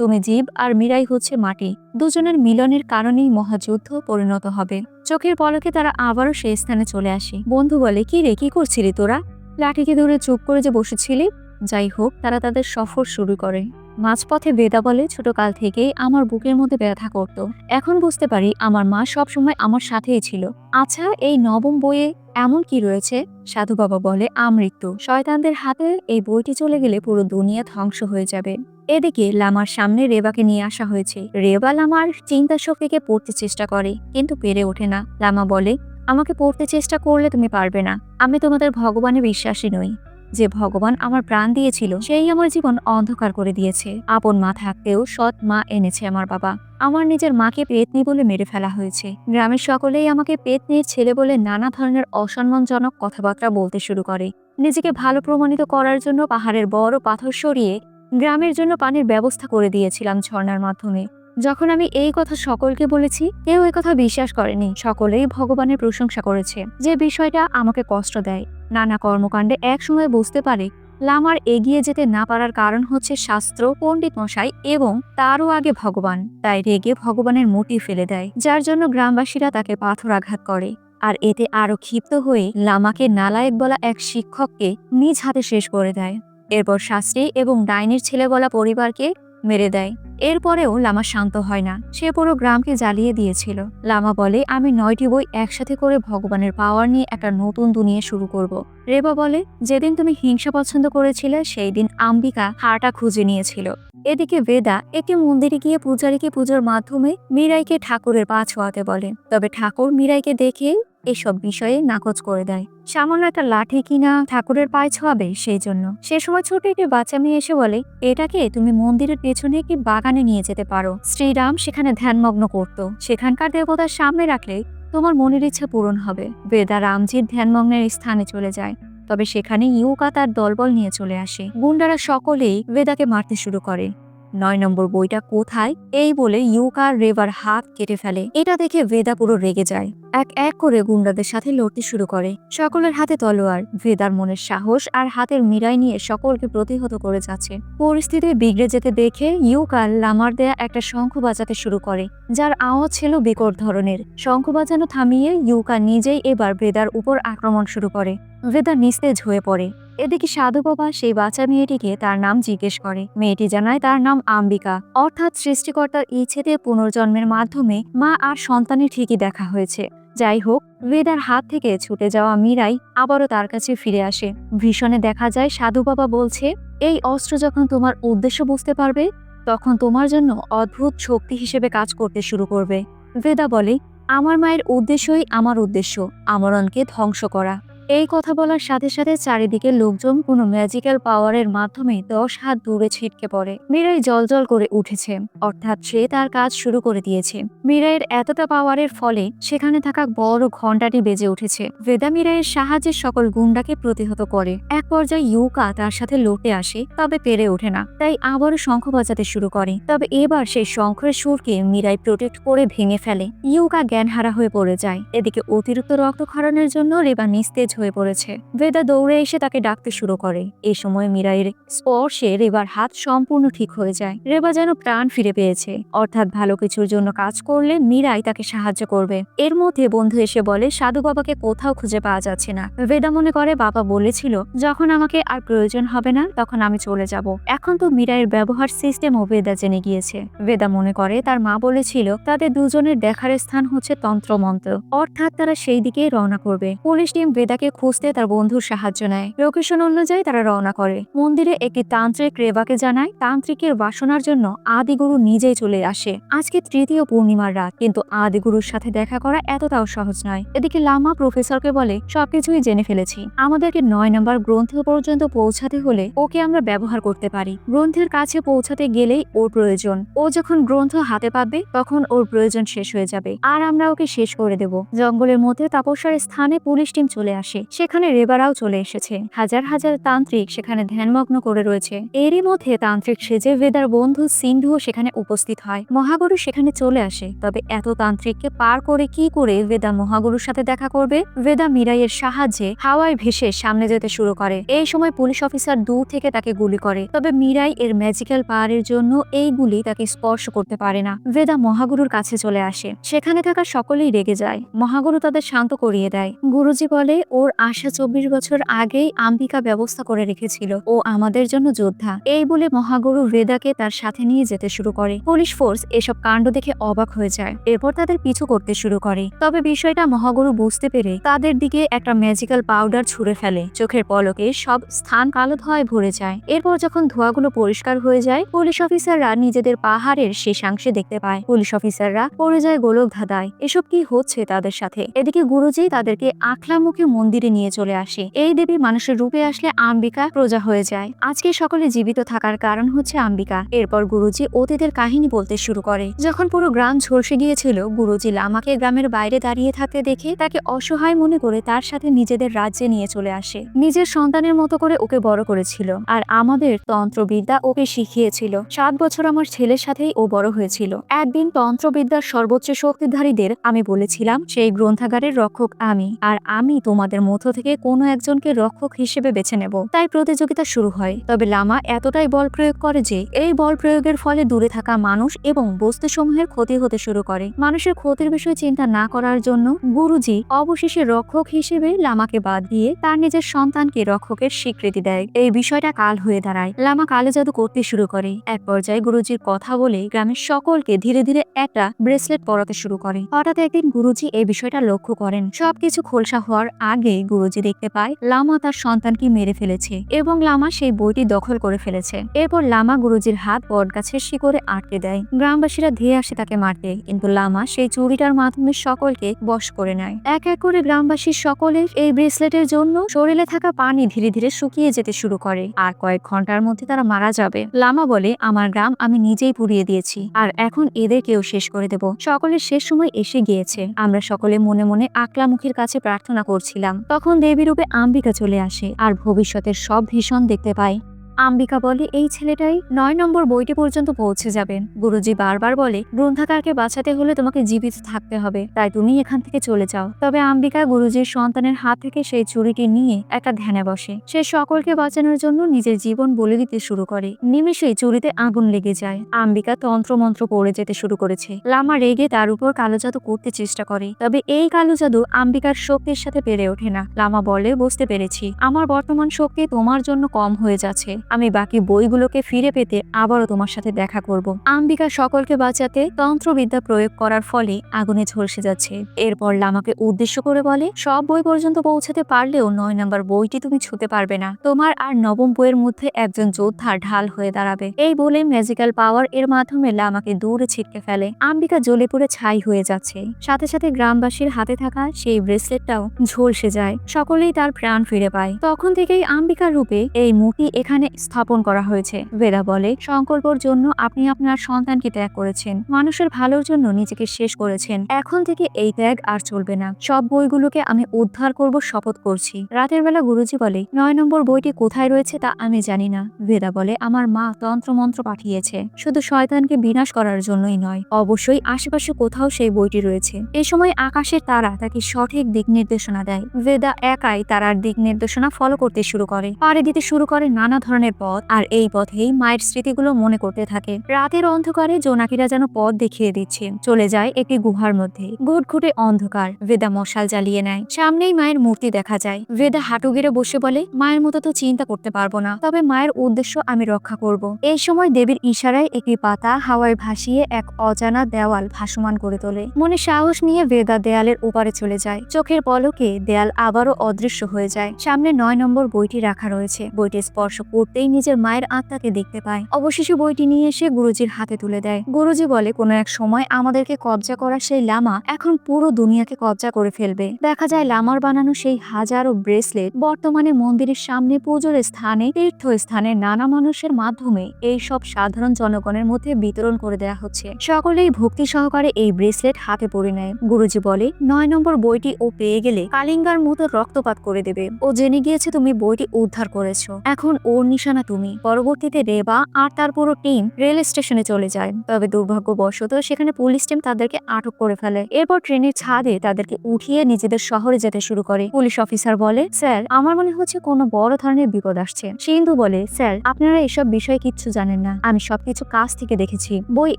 তুমি জীব আর মীরাই হচ্ছে মাটি, দুজনের মিলনের কারণেই মহাযুদ্ধ পরিণত হবে। চোখের পলকে তারা আবারও সেই স্থানে চলে আসে। বন্ধু বলে কি রে, কি করছিলি তোরা? লাঠিকে ধরে চুপ করে যে বসেছিলি। যাই হোক, তারা তাদের সফর শুরু করে। মাঝপথে বেদা বলে ছোটকাল থেকেই আমার বুকের মধ্যে ব্যথা করত, এখন বুঝতে পারি আমার মা সব সময় আমার সাথেই ছিল। আচ্ছা, এই নবম বইয়ে এমন কি রয়েছে? সাধু বাবা বলে আমৃত্যু। শয়তানদের হাতে এই বইটি চলে গেলে পুরো দুনিয়া ধ্বংস হয়ে যাবে। এদিকে লামার সামনে রেবাকে নিয়ে আসা হয়েছে। রেবা লামার চিন্তা শক্তিকে পড়তে চেষ্টা করে কিন্তু পেরে ওঠে না। লামা বলে আমাকে পড়তে চেষ্টা করলে তুমি পারবে না। আমি তোমাদের ভগবানে বিশ্বাসী নই। যে ভগবান আমার প্রাণ দিয়েছিল সেই আমার জীবন অন্ধকার করে দিয়েছে। আপন মা থাকতেও সৎ মা এনেছে আমার বাবা। আমার নিজের মাকে পেতনি বলে মেরে ফেলা হয়েছে। গ্রামের সকলেই আমাকে পেতনির ছেলে বলে নানা ধরনের অসম্মানজনক কথাবার্তা বলতে শুরু করে। নিজেকে ভালো প্রমাণিত করার জন্য পাহাড়ের বড় পাথর সরিয়ে গ্রামের জন্য পানির ব্যবস্থা করে দিয়েছিলাম ঝর্ণার মাধ্যমে। যখন আমি এই কথা সকলকে বলেছি কেউ এই কথা বিশ্বাস করেনি। সকলেই ভগবানের প্রশংসা করেছে, যে বিষয়টা আমাকে কষ্ট দেয়। নানা কর্মকাণ্ডে একসময় বুঝতে পারে লামার এগিয়ে যেতে না পারার কারণ হচ্ছে শাস্ত্র, পণ্ডিত মশাই এবং তারও আগে ভগবান। তাই রেগে ভগবানের মূর্তি ফেলে দেয়, যার জন্য গ্রামবাসীরা তাকে পাথর আঘাত করে। আর এতে আরো ক্ষিপ্ত হয়ে লামাকে নালায়েক বলা এক শিক্ষককে নিজ হাতে শেষ করে দেয়। এরপর শাস্ত্রী এবং ডাইনির ছেলে বলা পরিবারকে মেরে দেয়। এরপরেও লামা শান্ত হয় না, সে পুরো গ্রামকে জ্বালিয়ে দিয়েছিল। লামা বলে আমি 9টি বই একসাথে করে ভগবানের পাওয়ার নিয়ে একটা নতুন দুনিয়া শুরু করব। রেবা বলে যেদিন তুমি হিংসা পছন্দ করেছিলে সেই দিন আম্বিকা হারটা খুঁজে নিয়েছিল। এদিকে বেদা একটি মন্দিরে গিয়ে পূজারীকে পূজার মাধ্যমে মীরাইকে ঠাকুরের পা ছোঁয়াতে বলে। তবে ঠাকুর মীরাইকে দেখে এসব বিষয়ে নাকচ করে দেয়। সামান্য একটা লাঠি কিনা ঠাকুরের পায়ে ছোঁয়াবে সেই জন্য। সে সময় ছোট একটি বাচ্চা মেয়ে এসে বলে এটাকে তুমি মন্দিরের পেছনে একটি বাগানে নিয়ে যেতে পারো। শ্রীরাম সেখানে ধ্যানমগ্ন করত, সেখানকার দেবতার সামনে রাখলে তোমার মনের ইচ্ছা পূরণ হবে। বেদা রামজির ধ্যানমগ্নের স্থানে চলে যায়। তবে সেখানে ইউকা তার দলবল নিয়ে চলে আসে। গুন্ডারা সকলেই বেদাকে মারতে শুরু করে। 9 নম্বর বইটা কোথায়? এই বলে ইউকা আর রেবার হাত কেটে ফেলে। এটা দেখে ভেদা পুরো রেগে যায়। এক এক করে গুন্ডাদের সাথে লড়তে শুরু করে। সকলের হাতে তলোয়ার। ভেদার মনের সাহস আর হাতের মিরাই নিয়ে সকলকে প্রতিহত করে যাচ্ছে। পরিস্থিতি বিগড়ে যেতে দেখে ইউকা লামার দেয়া একটা শঙ্খ বাজাতে শুরু করে, যার আওয়াজ ছিল বিকট ধরনের। শঙ্খ বাজানো থামিয়ে ইউকা নিজেই এবার ভেদার উপর আক্রমণ শুরু করে। ভেদা নিস্তেজ হয়ে পড়ে। এদিকে সাধু বাবা সেই বাচ্চা মেয়েটিকে তার নাম জিজ্ঞেস করে। মেয়েটি জানায় তার নাম আম্বিকা, অর্থাৎ সৃষ্টিকর্তার ইচ্ছেতে পুনর্জন্মের মাধ্যমে মা আর সন্তানের ঠিকই দেখা হয়েছে। যাই হোক, ভেদার হাত থেকে ছুটে যাওয়া মীরাই আবারও তার কাছে ফিরে আসে। ভীষণে দেখা যায় সাধু বাবা বলছে, এই অস্ত্র যখন তোমার উদ্দেশ্য বুঝতে পারবে, তখন তোমার জন্য অদ্ভুত শক্তি হিসেবে কাজ করতে শুরু করবে। ভেদা বলে, আমার মায়ের উদ্দেশ্যই আমার উদ্দেশ্য, আমরণকে ধ্বংস করা। এই কথা বলার সাথে সাথে চারিদিকে লোকজন কোনো ম্যাজিক্যাল পাওয়ারের মাধ্যমে 10 হাত দূরে ছিটকে পড়ে। মীরাই জলজল করে উঠেছে, অর্থাৎ সে তার কাজ শুরু করে দিয়েছে। মীরাইয়ের এতটা পাওয়ারের ফলে সেখানে থাকা বড় ঘণ্টাটি বেজে উঠেছে। ভেদা মীরাইয়ের সাহায্যে সকল গুন্ডাকে প্রতিহত করে। এক পর্যায়ে ইউকা তার সাথে লড়তে আসে, তবে পেরে ওঠে না, তাই আবারও শঙ্খ বাজাতে শুরু করে। তবে এবার সেই শঙ্খের সুরকে মীরাই প্রোটেক্ট করে ভেঙে ফেলে। ইউকা জ্ঞানহারা হয়ে পড়ে যায়। এদিকে অতিরিক্ত রক্তক্ষরণের জন্য রেবা নিস্তেজ হয়ে পড়েছে। ভেদা দৌড়ে এসে তাকে ডাকতে শুরু করে। এই সময় মীরাইয়ের স্পর্শে রেবার হাত সম্পূর্ণ ঠিক হয়ে যায়। রেবা যেন প্রাণ ফিরে পেয়েছে, অর্থাৎ ভালো কিছুর জন্য কাজ করলে মীরাই তাকে সাহায্য করবে। এর মধ্যে বন্ধু এসে বলে সাধু বাবাকে কোথাও খুঁজে পাওয়া যাচ্ছে না। ভেদা মনে করে বাবা বলেছিল যখন আমাকে আর প্রয়োজন হবে না তখন আমি চলে যাব। এখন তো মীরাইয়ের ব্যবহার সিস্টেমও ভেদা জেনে গিয়েছে। ভেদা মনে করে তার মা বলেছিল তাদের দুজনের দেখার স্থান হচ্ছে তন্ত্রমন্ত্র, অর্থাৎ তারা সেই দিকেই রওনা করবে। পুলিশ টিম ভেদাকে খুঁজতে তার বন্ধুর সাহায্য নেয়। লোকেশন অনুযায়ী তারা রওনা করে। মন্দিরে একটি তান্ত্রিক রেবাকে জানায় তান্ত্রিকের বাসনার জন্য আদিগুরু নিজেই চলে আসে। আজকে তৃতীয় পূর্ণিমার রাত, কিন্তু আদিগুরুর সাথে দেখা করা এতটাও সহজ নয়। এদিকে লামা প্রফেসরকে বলে সবকিছুই জেনে ফেলেছি, আমাদেরকে 9 নম্বর গ্রন্থ পর্যন্ত পৌঁছাতে হলে ওকে আমরা ব্যবহার করতে পারি। গ্রন্থের কাছে পৌঁছাতে গেলেই ওর প্রয়োজন। ও যখন গ্রন্থ হাতে পাবে তখন ওর প্রয়োজন শেষ হয়ে যাবে, আর আমরা ওকে শেষ করে দেব। জঙ্গলের মধ্যে তাপস্যার স্থানে পুলিশ টিম চলে আসে। সেখানে রেবারাও চলে এসেছে। হাজার হাজার তান্ত্রিক সেখানে ধ্যানমগ্ন করে রয়েছে। এরই মধ্যে তান্ত্রিক সেজে ভেদার বন্ধু সিন্ধুও সেখানে উপস্থিত হয়। মহাগুরু সেখানে চলে আসে। তবে এত তান্ত্রিককে পার করে কি করে ভেদা মহাগুরুর সাথে দেখা করবে? ভেদা মীরাইয়ের সাহায্যে হাওয়ায় ভেসে সামনে যেতে শুরু করে। এই সময় পুলিশ অফিসার দূর থেকে তাকে গুলি করে। তবে মীরাই এর ম্যাজিক্যাল পাওয়ারের জন্য এই গুলি তাকে স্পর্শ করতে পারে না। ভেদা মহাগুরুর কাছে চলে আসে। সেখানে থাকা সকলেই রেগে যায়। মহাগুরু তাদের শান্ত করিয়ে দেয়। গুরুজি বলে ওর আশা 24 বছর আগেই আম্বিকা ব্যবস্থা করে রেখেছিল, ও আমাদের জন্য যোদ্ধা। এই বলে মহাগুরু ভেদাকে তার সাথে নিয়ে যেতে শুরু করে। পুলিশ ফোর্স এসব কাণ্ড দেখে অবাক হয়ে যায়। এরপর তাদের পিছু করতে শুরু করে। তবে বিষয়টা মহাগুরু বুঝতে পেরে তাদের দিকে একটা ম্যাজিক্যাল পাউডার ছুঁড়ে ফেলে। চোখের পলকে সব স্থান কালো ধোঁয়ায় ভরে যায়। এরপর যখন ধোঁয়াগুলো পরিষ্কার হয়ে যায়, পুলিশ অফিসাররা নিজেদের পাহাড়ের শেষাংশে দেখতে পায়। পুলিশ অফিসাররা পড়ে যায় গোলক ধাঁধায়। এসব কি হচ্ছে তাদের সাথে? এদিকে গুরুজি তাদেরকে আখলামুখী মন্দিরে নিয়ে চলে আসে। এই দেবী মানুষের রূপে আসলে আম্বিকা প্রজা হয়ে যায়। আজকে সকলে জীবিত থাকার কারণ হচ্ছে আম্বিকা। এরপর গুরুজি অতীতের কাহিনী বলতে শুরু করে। যখন পুরো গ্রাম ঝলসে গিয়েছিল, গুরুজি লামাকে গ্রামের বাইরে দাঁড়িয়ে থাকতে দেখে তাকে অসহায় মনে করে তার সাথে নিজেদের রাজ্যে নিয়ে চলে আসে। নিজের সন্তানের মতো করে ওকে বড় করেছিল, আর আমাদের তন্ত্রবিদ্যা ওকে শিখিয়েছিল। 7 বছর আমার ছেলের সাথেই ও বড় হয়েছিল। একদিন তন্ত্রবিদ্যার সর্বোচ্চ শক্তিধারীদের আমি বলেছিলাম সেই গ্রন্থাগারের রক্ষক আমি, আর আমি তোমাদের মধ্য থেকে কোনো একজনকে রক্ষক হিসেবে বেছে নেব। তাই প্রতিযোগিতা শুরু হয়। তবে লামা এতটাই বল প্রয়োগ করে যে এই বল প্রয়োগের ফলে দূরে থাকা মানুষ এবং বস্তুসমূহের ক্ষতি হতে শুরু করে। মানুষের ক্ষতির বিষয়ে চিন্তা না করার জন্য গুরুজি অবশেষে রক্ষক হিসেবে লামাকে বাদ দিয়ে তার নিজের সন্তানকে রক্ষকের স্বীকৃতি দেয়। এই বিষয়টা কাল হয়ে দাঁড়ায়। লামা কালো জাদু করতে শুরু করে। এক পর্যায়ে গুরুজির কথা বলে গ্রামের সকলকে ধীরে ধীরে একটা ব্রেসলেট পরাতে শুরু করে। হঠাৎ একদিন গুরুজি এই বিষয়টা লক্ষ্য করেন। সবকিছু খোলসা হওয়ার আগে গুরুজি দেখতে পায় লামা তার সন্তানকে মেরে ফেলেছে এবং লামা সেই বইটি দখল করে ফেলেছে। এরপর লামা গুরুজির হাত বটগাছের শিকড়ে আটকে দেয়। গ্রামবাসীরা ধেয়ে আসে তাকে মারতে, কিন্তু লামা সেই চুরিটার মাধ্যমে সকলকে বশ করে নেয়। এক এক করে গ্রামবাসীর সকলের এই ব্রেসলেটের জন্য শরীরে থাকা পানি ধীরে ধীরে শুকিয়ে যেতে শুরু করে, আর কয়েক ঘন্টার মধ্যে তারা মারা যাবে। লামা বলে আমার গ্রাম আমি নিজেই পুড়িয়ে দিয়েছি, আর এখন এদেরকেও শেষ করে দেব। সকলের শেষ সময় এসে গিয়েছে। আমরা সকলে মনে মনে আকলামুখীর কাছে প্রার্থনা করছিলাম। তখন দেবী রূপে আম্বিকা চলে আসে আর ভবিষ্যতের সব ভীষণ দেখতে পায়। আম্বিকা বলে এই ছেলেটাই 9 নম্বর বইটি পর্যন্ত পৌঁছে যাবেন। গুরুজি বারবার বলে গ্রন্থাগারকে বাঁচাতে হলে তোমাকে জীবিত থাকতে হবে, তাই তুমি এখান থেকে চলে যাও। তবে আম্বিকা গুরুজির সন্তানের হাত থেকে সেই চুরিটি নিয়ে একটা ধ্যানে বসে। সে সকলকে বাঁচানোর জন্য নিজের জীবন বলে দিতে শুরু করে। নিমেষেই চুরিতে আগুন লেগে যায়। আম্বিকা তন্ত্রমন্ত্র পড়ে যেতে শুরু করেছে। লামা রেগে তার উপর কালো জাদু করতে চেষ্টা করে, তবে এই কালো জাদু আম্বিকার শক্তির সাথে পেরে ওঠে না। লামা বলে বুঝতে পেরেছি, আমার বর্তমান শক্তি তোমার জন্য কম হয়ে যাচ্ছে। আমি বাকি বইগুলোকে ফিরে পেতে আবারও তোমার সাথে দেখা করব। আম্বিকা সকলকে বাঁচাতে তন্ত্রবিদ্যা প্রয়োগ করার ফলে আগুনে ঝলসে যাচ্ছে। এরপর লামাকে উদ্দেশ্য করে বলে সব বই পর্যন্ত পৌঁছাতে পারলেও 9 নম্বর বইটি তুমি ছুঁতে পারবে না। তোমার আর নবম বইয়ের মধ্যে একজন যোদ্ধা ঢাল হয়ে দাঁড়াবে। এই বলে ম্যাজিক্যাল পাওয়ার এর মাধ্যমে লামাকে দূরে ছিটকে ফেলে। আম্বিকা জ্বলে পুড়ে ছাই হয়ে যাচ্ছে। সাথে সাথে গ্রামবাসীর হাতে থাকা সেই ব্রেসলেটটাও ঝলসে যায়। সকলেই তার প্রাণ ফিরে পায়। তখন থেকেই আম্বিকার রূপে এই মূর্তি এখানে স্থাপন করা হয়েছে। বেদা বলে সংকল্পর জন্য আপনি আপনার সন্তানকে ত্যাগ করেছেন, মানুষের ভালোর জন্য নিজেকে শেষ করেছেন। এখন থেকে এই ত্যাগ আর চলবে না। সব বইগুলোকে আমি উদ্ধার করব, শপথ করছি। রাতের বেলা গুরুজি বলে 9 নম্বর বইটি কোথায় রয়েছে তা আমি জানি না। বেদা বলে আমার মা তন্ত্রমন্ত্র পাঠিয়েছে, শুধু শয়তানকে বিনাশ করার জন্যই নয়, অবশ্যই আশেপাশে কোথাও সেই বইটি রয়েছে। এ সময় আকাশের তারা তাকে সঠিক দিক নির্দেশনা দেয়। বেদা একাই তারার দিক নির্দেশনা ফলো করতে শুরু করে, পাড়ি দিতে শুরু করে নানা ধরনের পথ, আর এই পথেই মায়ের স্মৃতিগুলো মনে করতে থাকে। রাতের অন্ধকারে জোনাকিরা যেন পথ দেখিয়ে দিচ্ছে। চলে যায় একটি গুহার মধ্যে। ঘুটঘুটে অন্ধকার। বেদা মশাল জ্বালিয়ে নেয়। সামনেই মায়ের মূর্তি দেখা যায়। বেদা হাঁটু গেড়ে বসে বলে মায়ের মতো তো চিন্তা করতে পারবো না, তবে মায়ের উদ্দেশ্য আমি রক্ষা করব। এই সময় দেবীর ইশারায় একটি পাতা হাওয়ায় ভাসিয়ে এক অজানা দেওয়াল ভাসমান করে তোলে। মনে সাহস নিয়ে বেদা দেয়ালের ওপারে চলে যায়। চোখের পলকে দেয়াল আবারও অদৃশ্য হয়ে যায়। সামনে 9 নম্বর বইটি রাখা রয়েছে। বইটি স্পর্শ করতেই নিজের মায়ের আত্মাকে দেখতে পায়। অবশেষে বইটি নিয়ে এসে গুরুজির হাতে তুলে দেয়। গুরুজি বলে কোনো এক সময় আমাদেরকে কবজা করা সেই লামা এখন পুরো দুনিয়াকে কবজা করে ফেলবে। দেখা যায় লামার বানানো সেই হাজারো ব্রেসলেট বর্তমানে মন্দিরের সামনে পুজোর স্থানে, তীর্থস্থানে নানা মানুষের মাধ্যমে এই সব সাধারণ জনগণের মধ্যে বিতরণ করে দেওয়া হচ্ছে। সকলেই ভক্তি সহকারে এই ব্রেসলেট হাতে পরে নেয়। গুরুজি বলে 9 নম্বর বইটি ও পেয়ে গেলে কালিঙ্গার মতো রক্তপাত করে দেবে। ও জেনে গিয়েছে তুমি বইটি উদ্ধার করেছো, এখন ওর নিশানা তুমি। পরবর্তীতে রেবা আর তার পুরো টিম রেল স্টেশনে চলে যায়। তবে দুর্ভাগ্যবশত সেখানে পুলিশ টিম তাদেরকে আটক করে ফেলে। এরপর ট্রেনের ছাদে তাদেরকে উঠিয়ে নিজেদের শহরে যেতে শুরু করে। পুলিশ অফিসার বলে স্যার আমার মনে হচ্ছে কোনো বড় ধরনের বিপদ আসছে। সিন্ধু বলে স্যার আপনারা এসব বিষয়ে কিচ্ছু জানেন না, আমি সবকিছু কাছ থেকে দেখেছি। বই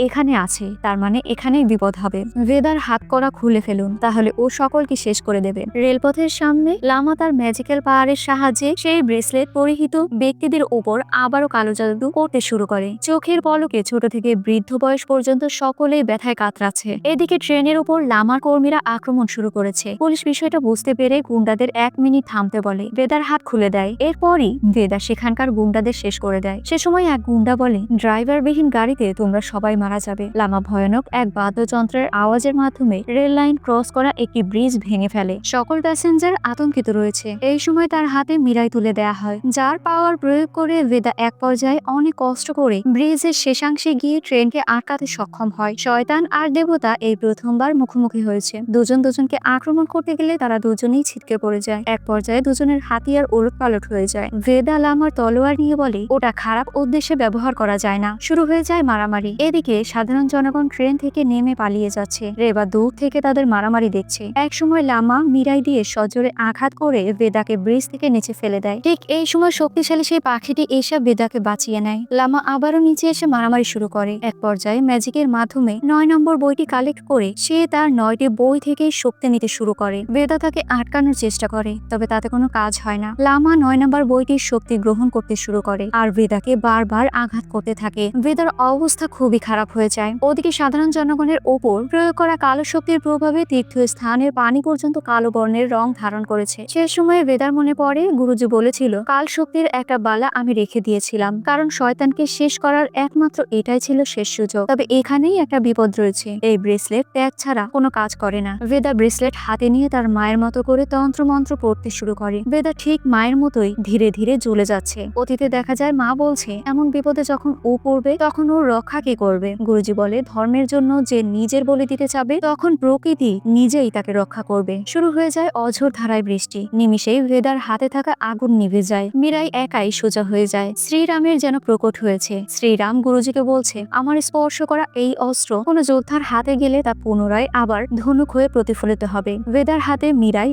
এখানে আছে, তার মানে এখানেই বিপদ হবে। বেদার হাত করা খুলে ফেলুন, তাহলে ও সকলকে শেষ করে দেবে। রেলপথের সামনে লামা তার ম্যাজিক্যাল পাওয়ারের সাহায্যে সেই ব্রেসলেট পরিহিত ব্যক্তিদের উপর আবারও কালো জাদু করতে শুরু করে। চোখের পলকে ছোট থেকে বৃদ্ধ বয়স পর্যন্ত সকলেই ব্যথায় কাতরাচ্ছে। এদিকে ট্রেনের উপর লামার কর্মীরা আক্রমণ শুরু করেছে। পুলিশ বিষয়টা বুঝতে পেরে গুন্ডাদের 1 মিনিট থামতে বলে। বেদার হাত খুলে দেয়। এরপরই বেদা সেখানকার গুন্ডাদের শেষ করে দেয়। সে সময় এক গুন্ডা বলে ড্রাইভারবিহীন গাড়িতে তোমরা সবাই মারা যাবে। লামা ভয়ানক এক বাদ্যযন্ত্রের আওয়াজের মাধ্যমে রেল লাইন ক্রস করা একটি ব্রিজ ভেঙে ফেলে। সকল প্যাসেঞ্জার আতঙ্কিত রয়েছে। এই সময় তার হাতে মিরাই তুলে দেয়া হয়, যার পাওয়ার প্রয়োগ করে বেদা এক পর্যায়ে অনেক কষ্ট করে ব্রিজের শেষাংশে গিয়ে ট্রেনকে আটকাতে সক্ষম হয়। শয়তান আর দেবতা এই প্রথমবার মুখোমুখি হয়েছে। দুজন দুজনকে আক্রমণ করতে গেলে তারা দুজনেই ছিটকে পড়ে যায়। এক পর্যায়ে দুজনের হাতিয়ার ওলটপালট হয়ে যায়। বেদা লামার তলোয়ার নিয়ে বলে ওটা খারাপ উদ্দেশ্যে ব্যবহার করা যায় না। শুরু হয়ে যায় মারামারি। এদিকে সাধারণ জনগণ ট্রেন থেকে নেমে পালিয়ে যাচ্ছে। রেবা দূর থেকে তাদের মারামারি দেখছে। এক সময় লামা মিরাই দিয়ে সজোরে আঘাত করে বেদাকে ব্রিজ থেকে নিচে ফেলে দেয়। ঠিক এই সময় শক্তিশালী সেই পাখিটি এসে বেদাকে বাঁচিয়ে নেয়। লামা আবারও নিচে এসে মারামারি শুরু করে। এক পর্যায়ে ম্যাজিকের মাধ্যমে 9 নম্বর বইটি কালেক্ট করে সে তার 9টি বই থেকে শক্তি নিতে শুরু করে। বেদা তাকে আটকানোর চেষ্টা করে, তবে তাতে কোনো কাজ হয় না। লামা 9 নম্বর বইটির শক্তি গ্রহণ করতে শুরু করে আর বেদাকে বারবার আঘাত করতে থাকে। বেদার অবস্থা খুবই খারাপ হয়ে যায়। ওদিকে সাধারণ জনগণের ওপর প্রয়োগ করা কালো শক্তির প্রভাবে তীর্থস্থানের পানি পর্যন্ত কালো বর্ণের রং ধারণ করেছে। সে সময়ে বেদার মনে পড়ে গুরুজি বলেছিল কাল শক্তির একটা বালা আমি রেখে দিয়েছিলাম, কারণ শয়তানকে শেষ করার একমাত্র এটাই ছিল শেষ সুযোগ। তবে এখানেই একটা বিপদ রয়েছে, এই ব্রেসলেট ত্যাগ ছাড়া কোনো কাজ করে না। বেদা ব্রেসলেট হাতে নিয়ে তার মায়ের মতো করে তন্ত্রমন্ত্র পড়তে শুরু করে। বেদা ঠিক মায়ের মতোই ধীরে ধীরে জ্বলে যাচ্ছে। অতীতে দেখা যায় মা বলছে এমন বিপদে যখন ও পড়বে তখন ওর রক্ষা কে করবে। গুরুজি বলে ধর্মের জন্য যে নিজের বলি দিতে চাবে তখন প্রকৃতি নিজেই তাকে রক্ষা করবে। শুরু হয়ে যায় অঝোর ধারায় বৃষ্টি। নিমিষেই বেদার হাতে থাকা আগুন নিভে যায়। মীরাই একাই সোজা হয়ে যায়। শ্রীরামের যেন প্রকট হয়েছে। শ্রীরাম গুরুজিকে বলছে, আমার স্পর্শ করা এই অস্ত্র কোনো যোদ্ধার হাতে গেলে তা পুনরায় আবার ধনুক হয়ে প্রতিফলিত হবে। বেদার হাতে মীরাই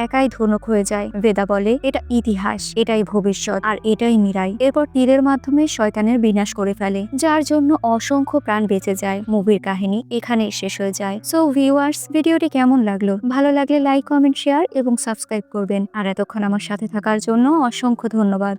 একাই ধনুক হয়ে যায়। বেদা বলে, এটা ইতিহাস, এটাই ভবিষ্যৎ, আর এটাই মীরাই। এরপর তীরের মাধ্যমে শয়তানের বিনাশ করে ফেলে, যার জন্য অসংখ্য প্রাণ বেঁচে যায়। মুভির কাহিনী এখানেই শেষ হয়ে যায়। সো ভিউয়ার্স, ভিডিওটি কেমন লাগলো? ভালো লাগলে লাইক, কমেন্ট, শেয়ার এবং সাবস্ক্রাইব করবেন। আর এতক্ষণ আমার সাথে থাকার জন্য অসংখ্য ধন্যবাদ।